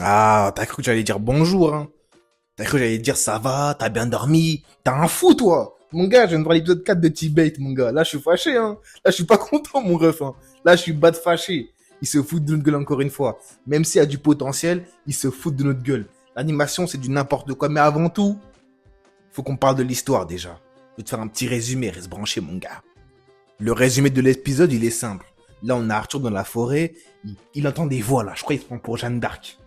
Ah, t'as cru que j'allais dire bonjour, hein. T'as cru que j'allais dire ça va, t'as bien dormi. T'es un fou, toi. Mon gars, je viens de voir l'épisode 4 de Tibet, mon gars. Là, je suis fâché, hein. Là, je suis pas content, mon ref, hein. Là, je suis bas de fâché. Ils se foutent de notre gueule encore une fois. Même s'il y a du potentiel, ils se foutent de notre gueule. L'animation, c'est du n'importe quoi. Mais avant tout, faut qu'on parle de l'histoire, déjà. Je vais te faire un petit résumé, reste branché, mon gars. Le résumé de l'épisode, il est simple. Là, on a Arthur dans la forêt. Il entend des voix, là. Je crois qu'il se prend pour Jeanne d'Arc.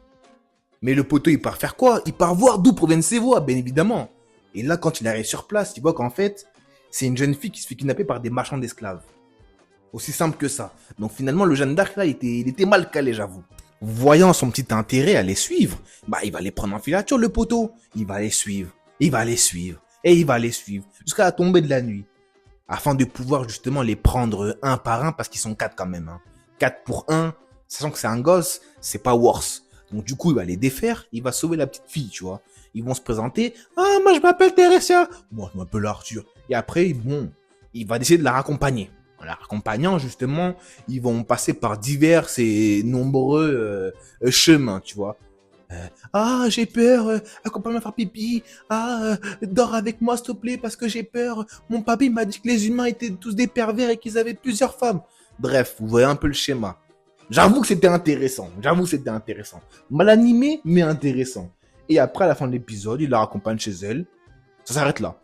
Mais le poteau, il part faire quoi? Il part voir d'où proviennent ces voix, bien évidemment. Et là, quand il arrive sur place, il voit qu'en fait, c'est une jeune fille qui se fait kidnapper par des marchands d'esclaves. Aussi simple que ça. Donc finalement, le Jeanne d'Arc, là, il était mal calé, j'avoue. Voyant son petit intérêt à les suivre, bah, il va les prendre en filature, le poteau. Il va les suivre. Il va les suivre. Et il va les suivre. Jusqu'à la tombée de la nuit. Afin de pouvoir justement les prendre un par un, parce qu'ils sont quatre quand même. Hein. 4 pour un, sachant que c'est un gosse, c'est pas worse. Donc du coup, il va les défaire, il va sauver la petite fille, tu vois. Ils vont se présenter. Ah, moi je m'appelle Teresia. Moi je m'appelle Arthur. Et après, bon, il va décider de la raccompagner. En la raccompagnant, justement, ils vont passer par divers et nombreux chemins, tu vois. Ah, j'ai peur, accompagne-moi faire pipi. Ah, dors avec moi, s'il te plaît, parce que j'ai peur. Mon papy m'a dit que les humains étaient tous des pervers et qu'ils avaient plusieurs femmes. Bref, vous voyez un peu le schéma. J'avoue que c'était intéressant. J'avoue que c'était intéressant. Mal animé, mais intéressant. Et après, à la fin de l'épisode, il la raccompagne chez elle. Ça s'arrête là.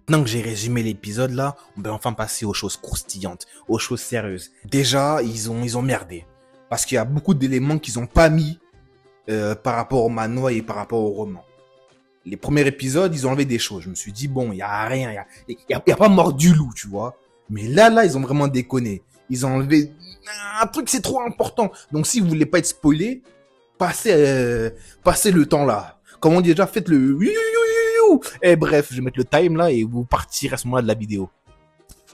Maintenant que j'ai résumé l'épisode là, on peut enfin passer aux choses croustillantes, aux choses sérieuses. Déjà, ils ont merdé. Parce qu'il y a beaucoup d'éléments qu'ils ont pas mis par rapport au manoir et par rapport au roman. Les premiers épisodes, ils ont enlevé des choses. Je me suis dit, bon, il y a rien, il y a pas mort du loup, tu vois. Mais là, ils ont vraiment déconné. Ils ont enlevé un truc, c'est trop important. Donc, si vous voulez pas être spoilé, passez le temps là. Comme on dit déjà, faites le... Et bref, je vais mettre le time là et vous partirez à ce moment-là de la vidéo.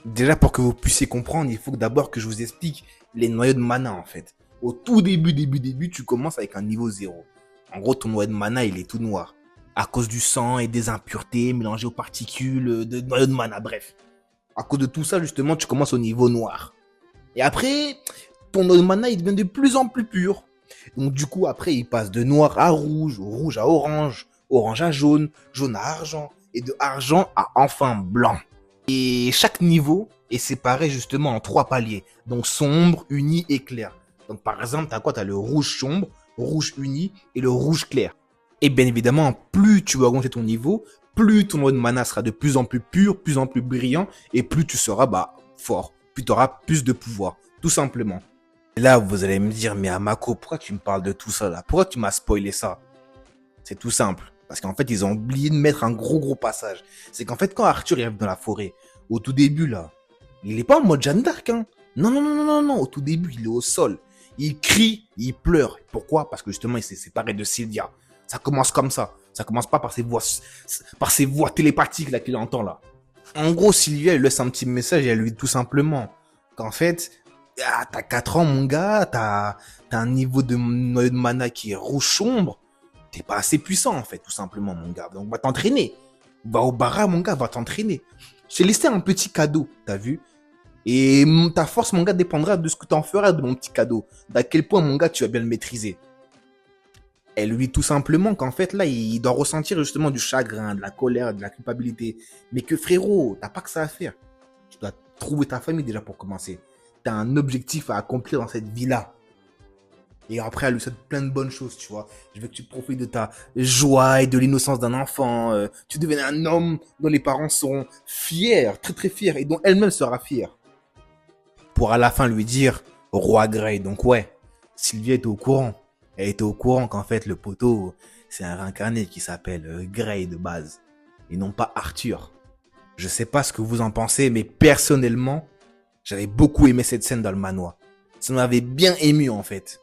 Déjà, pour que vous puissiez comprendre, il faut d'abord que je vous explique les noyaux de mana en fait. Au tout début, tu commences avec un niveau 0. En gros, ton noyau de mana, il est tout noir. À cause du sang et des impuretés mélangées aux particules de noyau de mana, bref. À cause de tout ça, justement, tu commences au niveau noir. Et après, ton noyau de mana, il devient de plus en plus pur. Donc du coup, après, il passe de noir à rouge, rouge à orange, orange à jaune, jaune à argent, et de argent à enfin blanc. Et chaque niveau est séparé justement en 3 paliers. Donc sombre, uni et clair. Donc par exemple, t'as quoi? T'as le rouge sombre, rouge uni et le rouge clair. Et bien évidemment, plus tu vas augmenter ton niveau, plus ton noyau de mana sera de plus en plus pur, plus en plus brillant, et plus tu seras fort, plus tu auras plus de pouvoir, tout simplement. Et là, vous allez me dire, mais Amako, pourquoi tu me parles de tout ça là? Pourquoi tu m'as spoilé ça? C'est tout simple. Parce qu'en fait, ils ont oublié de mettre un gros passage. C'est qu'en fait, quand Arthur arrive dans la forêt, au tout début là, il est pas en mode Jeanne d'Arc, hein. Non. Au tout début, il est au sol. Il crie, il pleure. Pourquoi? Parce que justement, il s'est séparé de Sylvia. Ça commence comme ça. Ça commence pas par ces voix télépathiques là qu'il entend là. En gros, Sylvia, elle laisse un petit message et elle lui dit tout simplement qu'en fait, ah, t'as 4 ans, mon gars, t'as un niveau de noyau de mana qui est rouge sombre. T'es pas assez puissant, en fait, tout simplement, mon gars. Donc, va t'entraîner. Va au bara, mon gars, va t'entraîner. Je t'ai laissé un petit cadeau, t'as vu? Et ta force, mon gars, dépendra de ce que t'en feras de mon petit cadeau. D'à quel point, mon gars, tu vas bien le maîtriser. Elle lui dit tout simplement qu'en fait, là, il doit ressentir justement du chagrin, de la colère, de la culpabilité. Mais que frérot, t'as pas que ça à faire. Tu dois trouver ta famille déjà pour commencer. T'as un objectif à accomplir dans cette vie-là. Et après, elle lui souhaite plein de bonnes choses, tu vois. Je veux que tu profites de ta joie et de l'innocence d'un enfant. Tu deviens un homme dont les parents seront fiers, très fiers, et dont elle-même sera fière. Pour à la fin lui dire, Roi Grey. Donc ouais, Sylvia était au courant. Elle était au courant qu'en fait, le poteau, c'est un réincarné qui s'appelle Grey de base. Et non pas Arthur. Je sais pas ce que vous en pensez, mais personnellement, j'avais beaucoup aimé cette scène dans le manoir. Ça m'avait bien ému, en fait.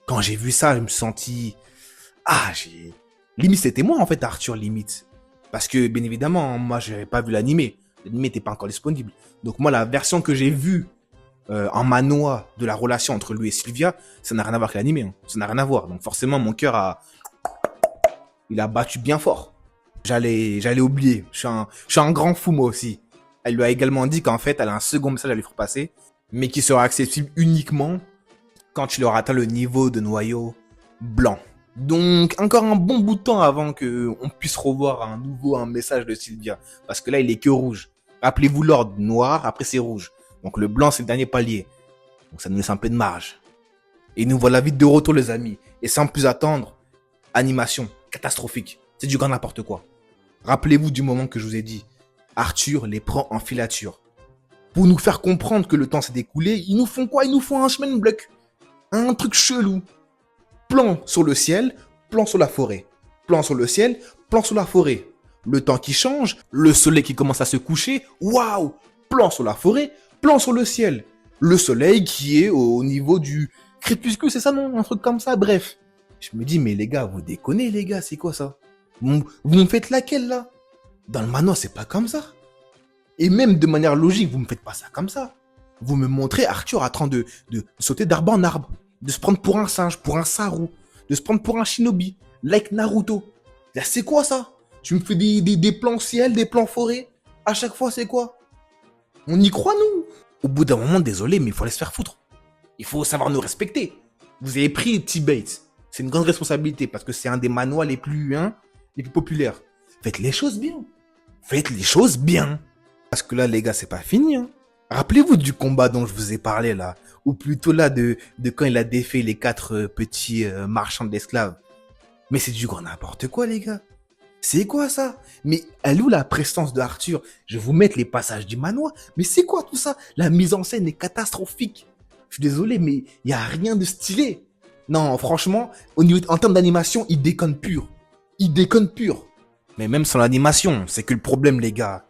Quand j'ai vu ça, je me suis senti... Limite, c'était moi, en fait, Arthur, limite. Parce que, bien évidemment, moi, je n'avais pas vu l'animé. L'animé n'était pas encore disponible. Donc, moi, la version que j'ai vue en manoir de la relation entre lui et Sylvia, ça n'a rien à voir avec l'animé. Hein. Ça n'a rien à voir. Donc, forcément, mon cœur il a battu bien fort. J'allais oublier. Je suis un grand fou, moi aussi. Elle lui a également dit qu'en fait, elle a un second message à lui faire passer, mais qui sera accessible uniquement quand il aura atteint le niveau de noyau blanc. Donc, encore un bon bout de temps avant que on puisse revoir un message de Sylvia. Parce que là, il est que rouge. Rappelez-vous l'ordre, noir, après c'est rouge. Donc le blanc, c'est le dernier palier. Donc ça nous laisse un peu de marge. Et nous voilà vite de retour, les amis. Et sans plus attendre, animation catastrophique. C'est du grand n'importe quoi. Rappelez-vous du moment que je vous ai dit. Arthur les prend en filature. Pour nous faire comprendre que le temps s'est écoulé, ils nous font quoi? Ils nous font un chemin de bloc. Un truc chelou. Plan sur le ciel, plan sur la forêt. Plan sur le ciel, plan sur la forêt. Le temps qui change, le soleil qui commence à se coucher. Waouh! Plan sur la forêt, plan sur le ciel. Le soleil qui est au niveau du crépuscule, c'est ça non? Un truc comme ça, bref. Je me dis, mais les gars, vous déconnez les gars, c'est quoi ça? Vous me faites laquelle là? Dans le manoir, c'est pas comme ça. Et même de manière logique, vous me faites pas ça comme ça. Vous me montrez Arthur en train de sauter d'arbre en arbre, de se prendre pour un singe, pour un Saru, de se prendre pour un shinobi, like Naruto. Là, c'est quoi ça? Tu me fais des plans ciel, des plans forêt. À chaque fois, c'est quoi? On y croit, nous? Au bout d'un moment, désolé, mais il faut aller se faire foutre. Il faut savoir nous respecter. Vous avez pris T-Bates. C'est une grande responsabilité parce que c'est un des manois les plus populaires. Faites les choses bien. Faites les choses bien. Parce que là, les gars, c'est pas fini. Hein. Rappelez-vous du combat dont je vous ai parlé là. Ou plutôt là de quand il a défait les 4 petits marchands d'esclaves. Mais c'est du grand n'importe quoi, les gars. C'est quoi ça? Mais elle est où la prestance de Arthur? Je vais vous mettre les passages du manoir. Mais c'est quoi tout ça? La mise en scène est catastrophique. Je suis désolé, mais il n'y a rien de stylé. Non, franchement, en termes d'animation, il déconne pur. Il déconne pur. Mais même sans l'animation, c'est que le problème, les gars.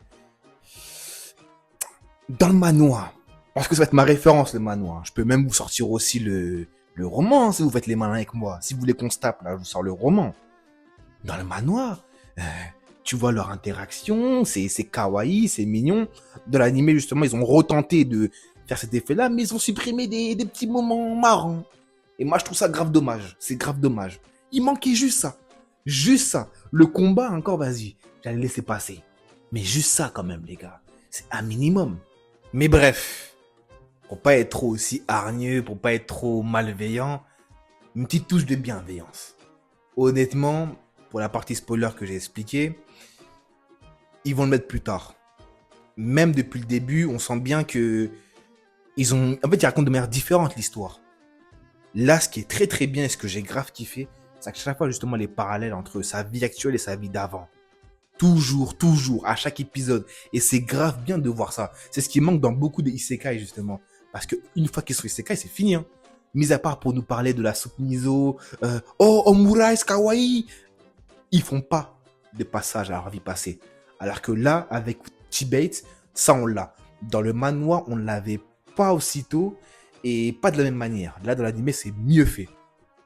Dans le manoir, parce que ça va être ma référence, le manoir. Je peux même vous sortir aussi le roman, si vous faites les malins avec moi. Si vous voulez qu'on se tape, là, je vous sors le roman. Dans le manoir, tu vois leur interaction, c'est kawaii, c'est mignon. Dans l'animé, justement, ils ont retenté de faire cet effet-là, mais ils ont supprimé des petits moments marrants. Et moi, je trouve ça grave dommage. C'est grave dommage. Il manquait juste ça. Juste ça. Le combat, encore, vas-y. J'allais laisser passer. Mais juste ça, quand même, les gars. C'est un minimum. Mais bref. Pour pas être trop aussi hargneux, pour pas être trop malveillant, une petite touche de bienveillance. Honnêtement, pour la partie spoiler que j'ai expliqué, ils vont le mettre plus tard. Même depuis le début, on sent bien que ils racontent de manière différente l'histoire. Là, ce qui est très très bien et ce que j'ai grave kiffé, c'est qu'à chaque fois justement les parallèles entre sa vie actuelle et sa vie d'avant. Toujours, à chaque épisode. Et c'est grave bien de voir ça. C'est ce qui manque dans beaucoup de isekai justement. Parce qu'une fois qu'ils sont isekai, c'est fini. Hein. Mis à part pour nous parler de la soupe miso, oh, Omura est kawaii. Ils font pas de passage à leur vie passée. Alors que là, avec T-Bates, ça on l'a. Dans le manoir, on l'avait pas aussitôt et pas de la même manière. Là, dans l'anime, c'est mieux fait.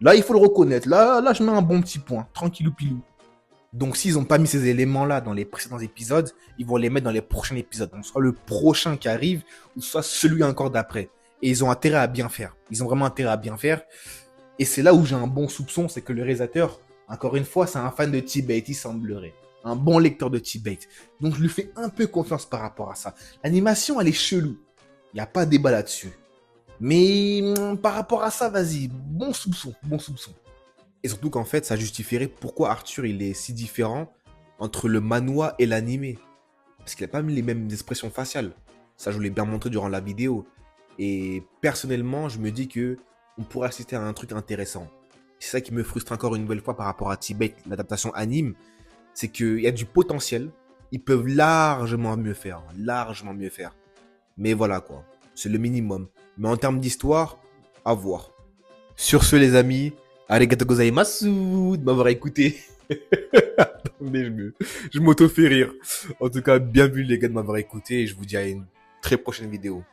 Là, il faut le reconnaître. Là, je mets un bon petit point. Tranquillou pilou. Donc, s'ils n'ont pas mis ces éléments-là dans les précédents épisodes, ils vont les mettre dans les prochains épisodes. Donc, soit le prochain qui arrive, ou soit celui encore d'après. Et ils ont intérêt à bien faire. Ils ont vraiment intérêt à bien faire. Et c'est là où j'ai un bon soupçon, c'est que le réalisateur, encore une fois, c'est un fan de T-Bate, il semblerait. Un bon lecteur de T-Bate. Donc, je lui fais un peu confiance par rapport à ça. L'animation, elle est chelou. Il n'y a pas de débat là-dessus. Mais par rapport à ça, vas-y, bon soupçon. Et surtout qu'en fait, ça justifierait pourquoi Arthur, il est si différent entre le manhwa et l'animé. Parce qu'il n'a pas mis les mêmes expressions faciales. Ça, je vous l'ai bien montré durant la vidéo. Et personnellement, je me dis que on pourrait assister à un truc intéressant. C'est ça qui me frustre encore une nouvelle fois par rapport à T-Bate, l'adaptation anime. C'est qu'il y a du potentiel. Ils peuvent largement mieux faire. Mais voilà quoi. C'est le minimum. Mais en termes d'histoire, à voir. Sur ce, les amis, arigato gozaimasu de m'avoir écouté. Attendez, je m'auto-fais rire. En tout cas, bien vu les gars de m'avoir écouté et je vous dis à une très prochaine vidéo.